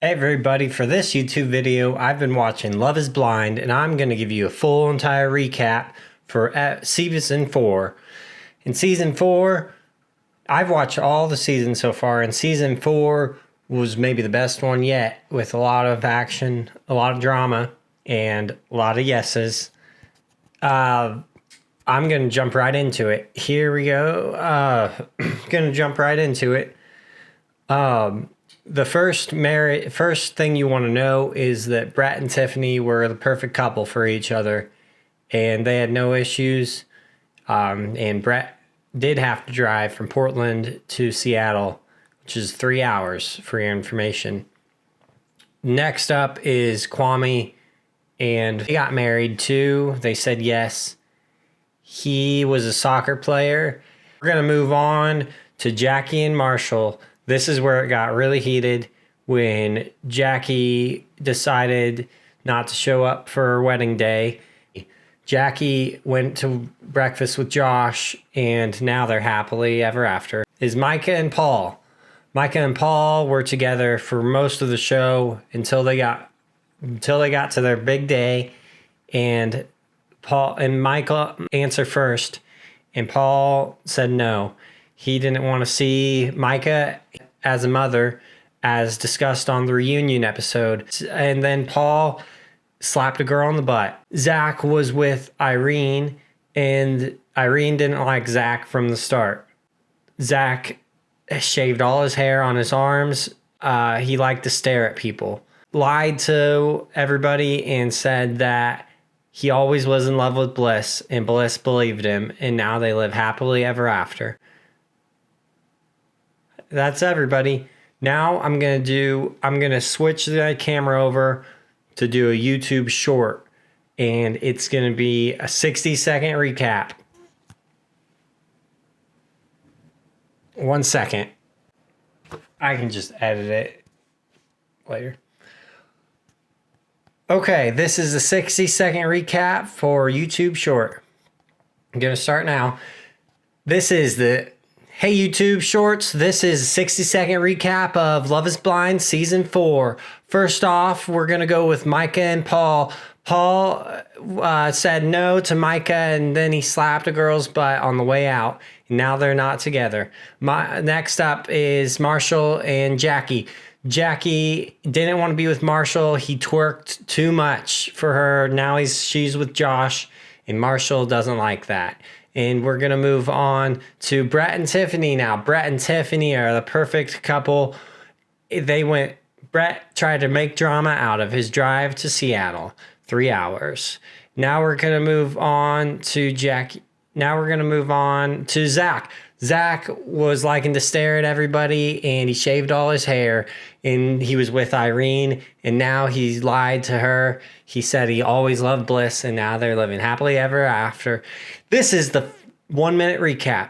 Hey everybody, for this YouTube video, I've been watching Love is Blind, and I'm going to give you a full entire recap for Season 4. In Season 4, I've watched all the seasons so far, and Season 4 was maybe the best one yet, with a lot of action, a lot of drama, and a lot of yeses. I'm going to jump right into it. Here we go. Going to jump right into it. The first thing you want to know is that Brett and Tiffany were the perfect couple for each other, and they had no issues. And Brett did have to drive from Portland to Seattle, which is 3 hours for your information. Next up is Kwame, and he got married too. They said yes. He was a soccer player. We're going to move on to Jackie and Marshall. This is where it got really heated when Jackie decided not to show up for her wedding day. Jackie went to breakfast with Josh, and now they're happily ever after. Is Micah and Paul. Micah and Paul were together for most of the show until they got to their big day, and Paul and Micah answered first, and Paul said no. He didn't want to see Micah as a mother, as discussed on the reunion episode. And then Paul slapped a girl on the butt. Zach was with Irene, and Irene didn't like Zach from the start. Zach shaved all his hair on his arms. He liked to stare at people. Lied to everybody and said that he always was in love with Bliss, and Bliss believed him, and now they live happily ever after. That's everybody. Now I'm going to switch the camera over to do a YouTube short, and it's going to be a 60-second recap. 1 second. I can just edit it later. Okay, this is a 60-second recap for YouTube short. I'm going to start now. This is the Hey YouTube Shorts, this is a 60-second recap of Love is Blind Season 4. First off, we're going to go with Micah and Paul. Paul said no to Micah, and then he slapped a girl's butt on the way out. Now they're not together. Next up is Marshall and Jackie. Jackie didn't want to be with Marshall. He twerked too much for her. Now she's with Josh, and Marshall doesn't like that. And we're going to move on to Brett and Tiffany now. Brett and Tiffany are the perfect couple. Brett tried to make drama out of his drive to Seattle, 3 hours. Now we're going to move on to Jackie. Now we're going to move on to Zach. Zach was liking to stare at everybody, and he shaved all his hair, and he was with Irene, and now he's lied to her. He said he always loved Bliss, and now they're living happily ever after. This is the 1 minute recap.